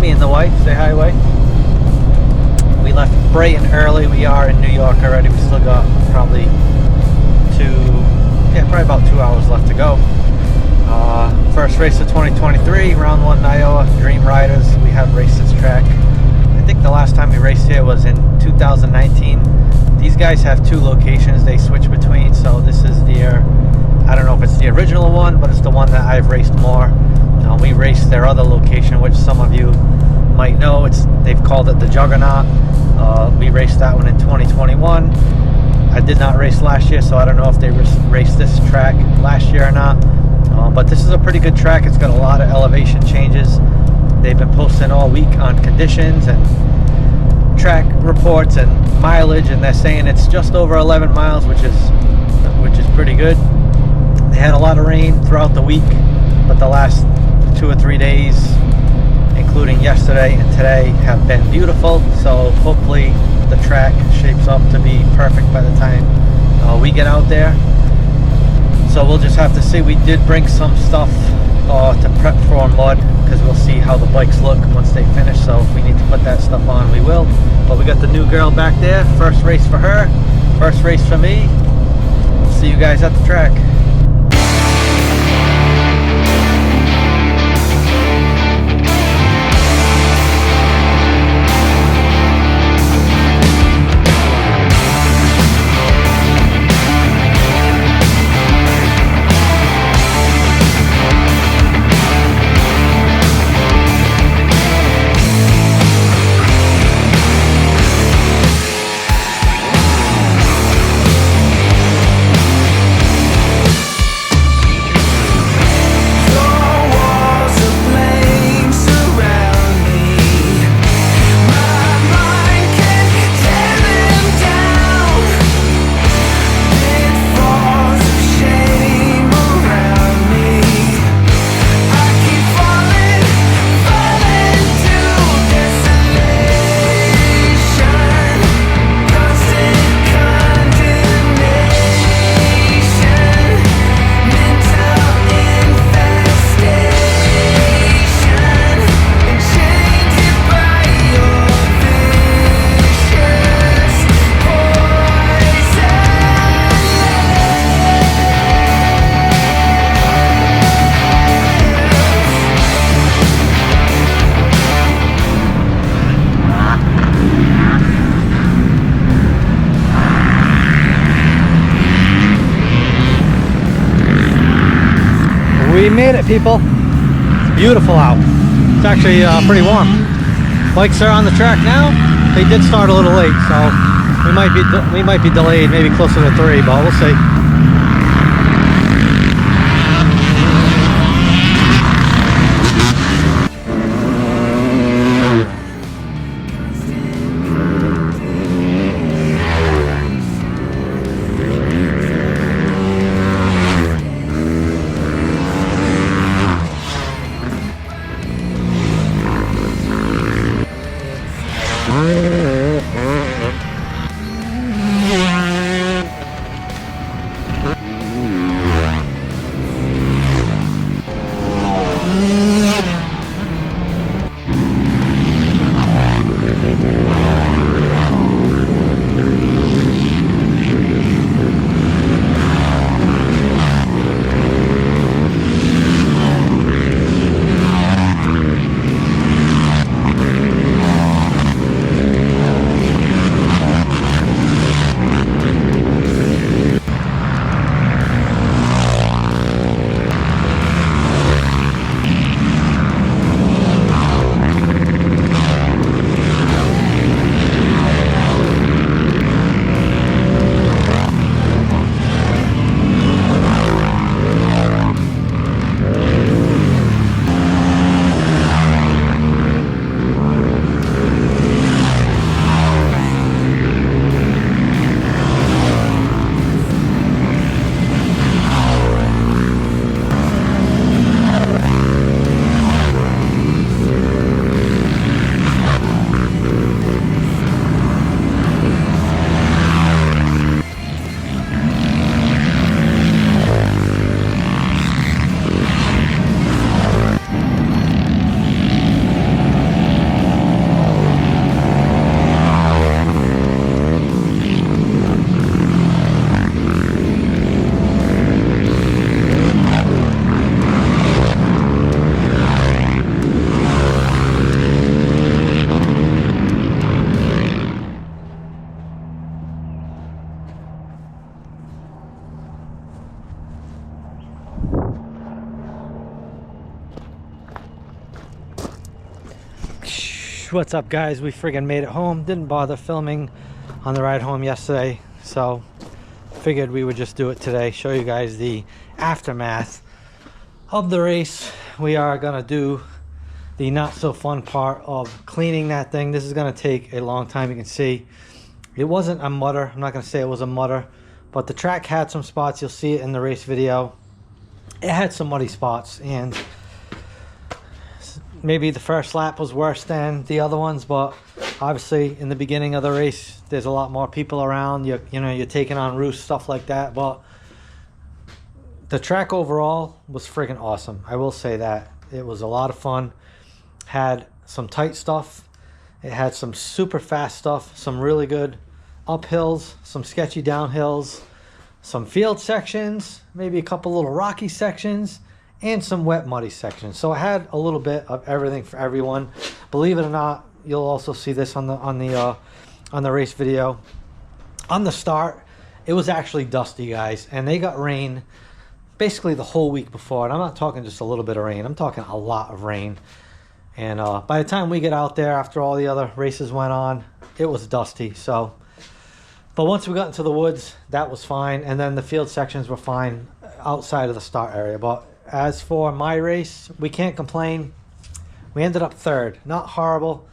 me and the wife. Say hi, wife. We left Brighton early. We are in New York already. We still got probably probably about 2 hours left to go. First race of 2023, round 1 Nyoa Dream Riders. We have raced this track. I think the last time we raced here was in 2019. These guys have 2 locations they switch between, so this is their, I don't know if it's the original one, but it's the one that I've raced more. We raced their other location, which some of you might know. They've called it the Juggernaut. We raced that one in 2021. I did not race last year, so I don't know if they raced this track last year or not. But this is a pretty good track. It's got a lot of elevation changes. They've been posting all week on conditions and track reports and mileage, and they're saying it's just over 11 miles, which is pretty good. They had a lot of rain throughout the week, but the last 2 or 3 days, including yesterday and today, have been beautiful. So hopefully the track shapes up to be perfect by the time we get out there. So we'll just have to see. We did bring some stuff to prep for mud, because we'll see how the bikes look once they finish. So if we need to put that stuff on, we will. But we got the new girl back there. First race for her, first race for me. See you guys at the track. We made it, people. It's beautiful out. It's actually pretty warm. Bikes are on the track now. They did start a little late, so we might be delayed, maybe closer to 3, but we'll see. What's up, guys? We friggin' made it home. Didn't bother filming on the ride home yesterday, so figured we would just do it today, show you guys the aftermath of the race. We are gonna do the not so fun part of cleaning that thing. This is gonna take a long time. You can see it wasn't a mutter. I'm not gonna say it was a mutter, but the track had some spots. You'll see it in the race video. It had some muddy spots, and maybe the first lap was worse than the other ones, but obviously in the beginning of the race there's a lot more people around. You know, you're taking on roofs, stuff like that, but the track overall was freaking awesome. I will say that it was a lot of fun. Had some tight stuff, it had some super fast stuff, some really good uphills, some sketchy downhills, some field sections, maybe a couple little rocky sections, and some wet muddy sections. So I had a little bit of everything for everyone. Believe it or not, you'll also see this on the race video. On the start, it was actually dusty, guys, and they got rain basically the whole week before. And I'm not talking just a little bit of rain, I'm talking a lot of rain. And by the time we get out there, after all the other races went on, it was dusty. So, but once we got into the woods, that was fine, and then the field sections were fine outside of the start area. But as for my race, we can't complain. We ended up third. Not horrible.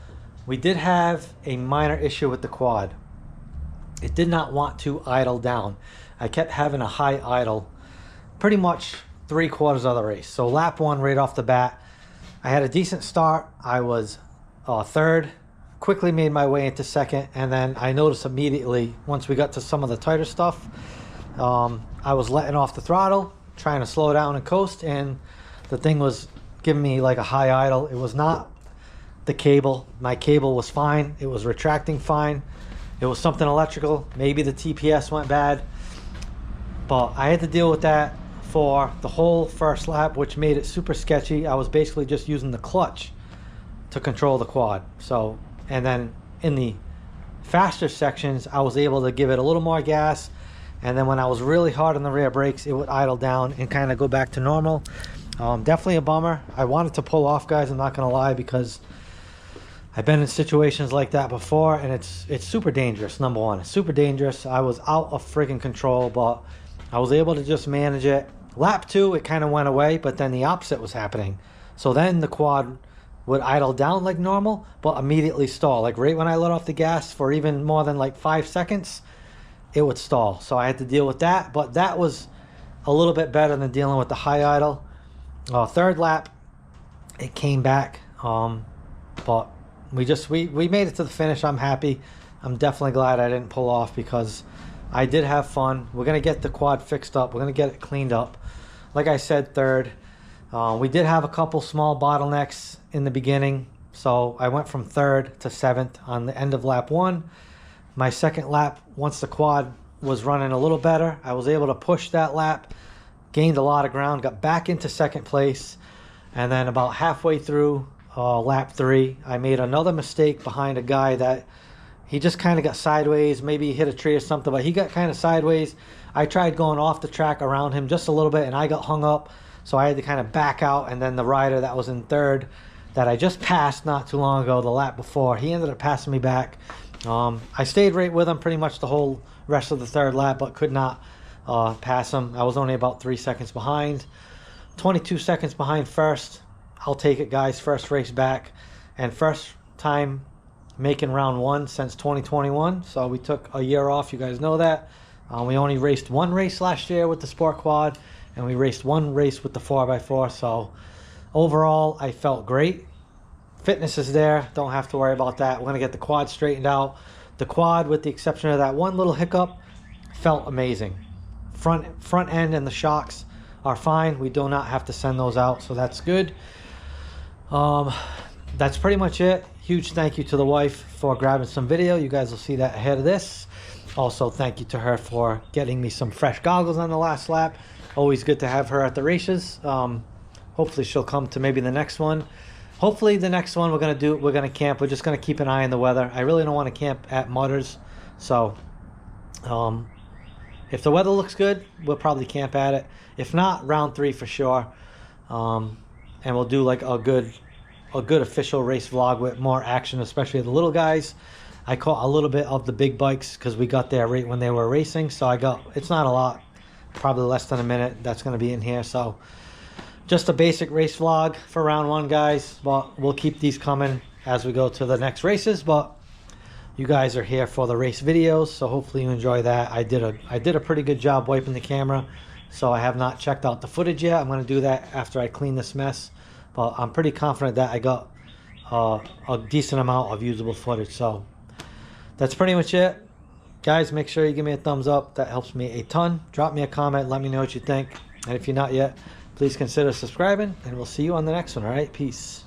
We did have a minor issue with the quad. It did not want to idle down. I kept having a high idle pretty much 3/4 of the race. So lap one, right off the bat, I had a decent start. I was third, quickly made my way into second, and then I noticed immediately once we got to some of the tighter stuff, I was letting off the throttle, trying to slow down and coast, and the thing was giving me like a high idle. It was not the cable. My cable was fine. It was retracting fine. It was something electrical. Maybe the TPS went bad, but I had to deal with that for the whole first lap, which made it super sketchy. I was basically just using the clutch to control the quad. So, and then in the faster sections, I was able to give it a little more gas, and then when I was really hard on the rear brakes, it would idle down and kind of go back to normal. Definitely a bummer. I wanted to pull off, guys, I'm not gonna lie, because I've been in situations like that before, and it's super dangerous. Number one, it's super dangerous. I was out of freaking control, but I was able to just manage it. Lap two, it kind of went away, but then the opposite was happening. So then the quad would idle down like normal, but immediately stall. Like right when I let off the gas for even more than like 5 seconds, it would stall. So I had to deal with that, but that was a little bit better than dealing with the high idle. Third lap, it came back, but we made it to the finish. I'm happy. I'm definitely glad I didn't pull off, because I did have fun. We're gonna get the quad fixed up. We're gonna get it cleaned up. Like I said, third. We did have a couple small bottlenecks in the beginning, so I went from third to seventh on the end of lap one. My second lap, once the quad was running a little better, I was able to push that lap, gained a lot of ground, got back into second place, and then about halfway through lap three, I made another mistake behind a guy that he just kind of got sideways. Maybe he hit a tree or something, but he got kind of sideways. I tried going off the track around him just a little bit, and I got hung up, so I had to kind of back out. And then the rider that was in third, that I just passed not too long ago, the lap before, he ended up passing me back. I stayed right with him pretty much the whole rest of the third lap, but could not pass him. I was only about 3 seconds behind. 22 seconds behind first. I'll take it, guys. First race back, and first time making round one since 2021. So we took a year off, you guys know that. We only raced one race last year with the Sport Quad, and we raced one race with the 4x4. So overall, I felt great. Fitness is there, don't have to worry about that. We're gonna get the quad straightened out. The quad, with the exception of that one little hiccup, felt amazing. Front end and the shocks are fine. We do not have to send those out, so that's good. That's pretty much it. Huge thank you to the wife for grabbing some video. You guys will see that ahead of this. Also, thank you to her for getting me some fresh goggles on the last lap. Always good to have her at the races. Hopefully she'll come to maybe the next one. Hopefully the next one we're gonna camp. We're just gonna keep an eye on the weather. I really don't want to camp at Mutters, so if the weather looks good, we'll probably camp at it. If not, round three for sure. And we'll do like a good a good official race vlog with more action, especially the little guys. I caught a little bit of the big bikes because we got there right when they were racing, so I got, it's not a lot, probably less than a minute that's going to be in here. So just a basic race vlog for round one, guys, but we'll keep these coming as we go to the next races. But you guys are here for the race videos, so hopefully you enjoy that. I did a pretty good job wiping the camera, so I have not checked out the footage yet. I'm going to do that after I clean this mess, but I'm pretty confident that I got a decent amount of usable footage. So that's pretty much it, guys. Make sure you give me a thumbs up, that helps me a ton. Drop me a comment, let me know what you think, and if you're not yet, please consider subscribing, and we'll see you on the next one. All right, peace.